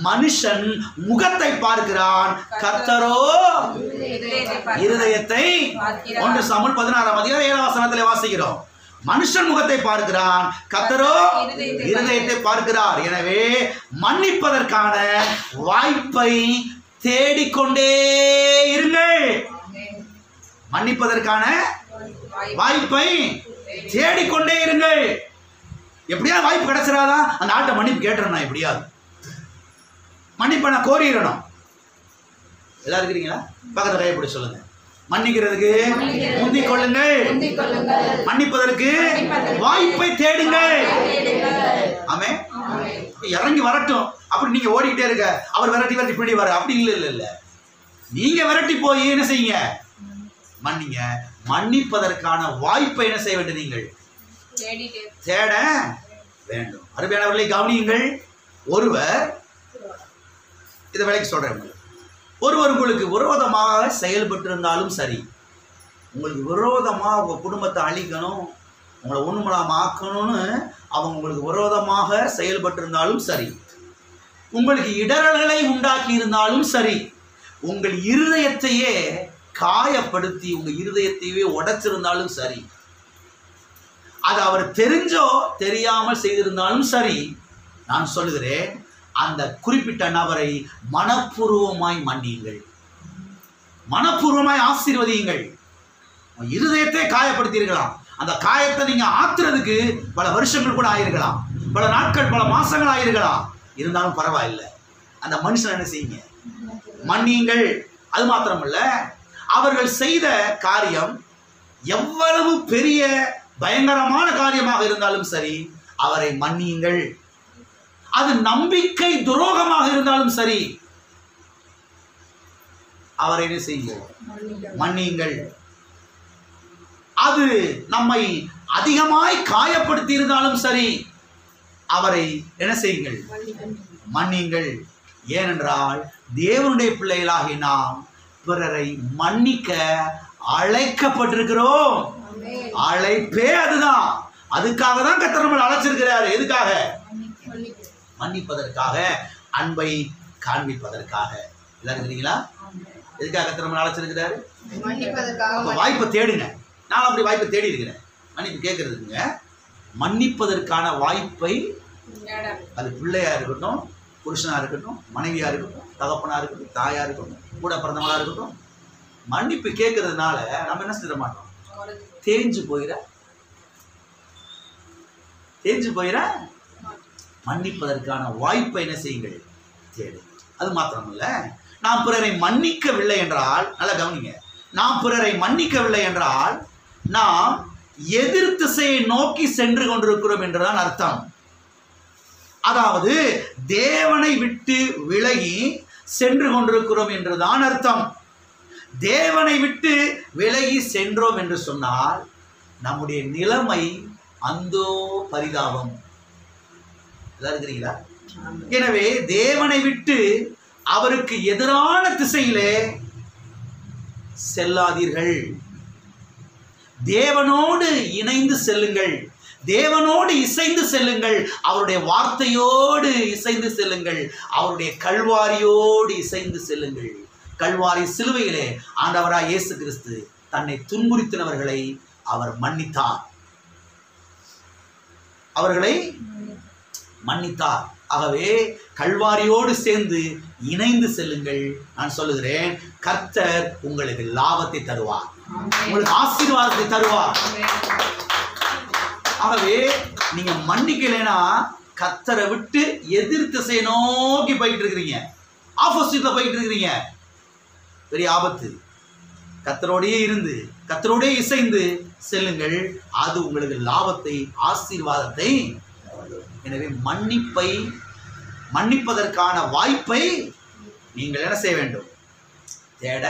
மனுஷன் முகத்தை பார்க்கிறான், கர்த்தரோ இருதயத்தை. 1 சாமுவேல் 16:7 வாசிக்கிறோம். மனுஷன் முகத்தை பார்க்கிறான், கர்த்தரோ இருதயத்தை பார்க்கிறார். எனவே மன்னிப்பதற்கான வாய்ப்பை தேடிக்கொண்டே இருங்கள். மன்னிப்பதற்கான வாய்ப்பை தேடிக்கொண்டே இருங்கள். எப்படியாவது வாய்ப்பு கிடைச்சிடாதா? அந்த ஆட்டை மன்னிப்பு கேட்டுறேன், எப்படியாவது மன்னிப்பை நான் கோரிடணும். எல்லாரும் இருக்கிறீங்களா? பக்கத்துல கையை பிடிச்சு சொல்லுங்க. மன்னிக்கிறதுக்கு முந்திக் கொள்ளுங்கள், மன்னிப்பதற்கு வாய்ப்பை தேடுங்கள். ஆமே. இறங்கி வரட்டும் அப்படி நீங்க ஓடிக்கிட்டே இருக்க, அவர் விரட்டி விரட்டி பிடி வர அப்படி இல்ல. நீங்க விரட்டி போய் என்ன செய்யுங்க? மன்னிங்க. மன்னிப்பதற்கான வாய்ப்பை என்ன செய்ய வேண்டும்? நீங்கள் தேட வேண்டும். அருமையானவர்களை கவனியுங்கள். ஒருவர், இதை விலைக்கு சொல்றேன், ஒருவர் உங்களுக்கு விரோதமாக செயல்பட்டு இருந்தாலும் சரி, உங்களுக்கு விரோதமாக உங்கள் குடும்பத்தை அழிக்கணும், உங்களை ஒண்ணுமலாம ஆக்கணும்னு அவங்க உங்களுக்கு விரோதமாக செயல்பட்டு இருந்தாலும் சரி, உங்களுக்கு இடரல்களை உண்டாக்கி இருந்தாலும் சரி, உங்கள் இருதயத்தையே காயப்படுத்தி உங்கள் இருதயத்தையே உடைச்சிருந்தாலும் சரி, அது அவர் தெரிஞ்சோ தெரியாமல் செய்திருந்தாலும் சரி, நான் சொல்லுகிறேன், அந்த குறிப்பிட்ட நபரை மனப்பூர்வமாய் மன்னியுங்கள், மனப்பூர்வமாய் ஆசீர்வதியுங்கள். இருதயத்தை காயப்படுத்தி இருக்கலாம், அந்த காயத்தை நீங்க ஆத்துறதுக்கு பல வருஷங்கள் கூட ஆயிருக்கலாம், பல நாட்கள் பல மாசங்கள் ஆயிருக்கலாம். இருந்தாலும் பரவாயில்லை, அந்த மனுஷன் என்ன செய்யுங்க? மன்னியுங்கள். அது மாத்திரமல்ல, அவர்கள் செய்த காரியம் எவ்வளவு பெரிய பயங்கரமான காரியமாக இருந்தாலும் சரி, அவரை மன்னியுங்கள். அது நம்பிக்கை துரோகமாக இருந்தாலும் சரி, அவரை என்ன செய்யுங்கள்? மன்னியுங்கள். அது நம்மை அதிகமாய் காயப்படுத்தி இருந்தாலும் சரி, அவரை என்ன செய்யுங்கள்? மன்னியுங்கள். ஏனென்றால் தேவனுடைய பிள்ளைகளாகி நாம் பிறரை மன்னிக்க அழைக்கப்பட்டிருக்கிறோம். அழைப்பே அதுதான். அதுக்காக தான் கர்த்தர் நம்மளை அழைச்சிருக்கிறாரு. எதுக்காக? மன்னிப்பதற்காக, அன்பை காண்பிப்பதற்காக. எல்லாரும் தெரியுங்களா? எதுக்காக கர்த்தர் நம்மளை அழைச்சிருக்கிறாரு? வாய்ப்பை தேடுங்க. நான் அப்படி வாய்ப்பை தேடி இருக்கிறேன். மன்னிப்பு கேட்கறதுக்குங்க, மன்னிப்பதற்கான வாய்ப்பை, அது பிள்ளையா இருக்கட்டும், புருஷனா இருக்கட்டும், மனைவியா இருக்கட்டும், தகப்பனா இருக்கட்டும், தாயா இருக்கட்டும், கூட பிறந்தவங்களா இருக்கட்டும், மன்னிப்பு கேட்கறதுனால நம்ம என்ன செய்ய மாட்டோம்? தேஞ்சு போயிட மன்னிப்பதற்கான வாய்ப்பை என்ன செய்யுங்கள்? தேடு. அது மாத்திரமல்ல, நாம் பிறரை மன்னிக்கவில்லை என்றால், நல்லா கவனிங்க, நாம் பிறரை மன்னிக்கவில்லை என்றால் நாம் எதிர் திசையை நோக்கி சென்று கொண்டிருக்கிறோம் என்றுதான் அர்த்தம். அதாவது தேவனை விட்டு விலகி சென்று கொண்டிருக்கிறோம் என்றுதான் அர்த்தம். தேவனை விட்டு விலகி சென்றோம் என்று சொன்னால் நம்முடைய நிலைமை அந்தோ பரிதாபம். இருக்கிறீங்களா? எனவே தேவனை விட்டு அவருக்கு எதிரான திசையிலே செல்லாதீர்கள். தேவனோடு இணைந்து செல்லுங்கள், தேவனோடு இசைந்து செல்லுங்கள், அவருடைய வார்த்தையோடு இசைந்து செல்லுங்கள், அவருடைய கல்வாரியோடு இசைந்து செல்லுங்கள். கல்வாரி சிலுவையிலே ஆண்டவராய் இயேசு கிறிஸ்து தன்னை துன்புறுத்தினவர்களை அவர் மன்னித்தார், அவர்களை மன்னித்தார். ஆகவே கல்வாரியோடு சேர்ந்து இணைந்து செல்லுங்கள். நான் சொல்லுகிறேன், கர்த்தர் உங்களுக்கு லாபத்தை தருவார், உங்களுக்கு ஆசீர்வாதத்தை தருவார். ஆகவே நீங்க மன்னிக்கலைன்னா கர்த்தரை விட்டு எதிர் திசையை நோக்கி போயிட்டு இருக்கிறீங்க, ஆப்போசிட்ல போயிட்டு இருக்கிறீங்க, பெரிய ஆபத்து. கர்த்தரோடையே இருந்து கர்த்தரோடே இசைந்து செல்லுங்கள், அது உங்களுக்கு லாபத்தை, ஆசீர்வாதத்தை. எனவே மன்னிப்பதற்கான வாய்ப்பை நீங்கள் என்ன செய்ய வேண்டும்? தேட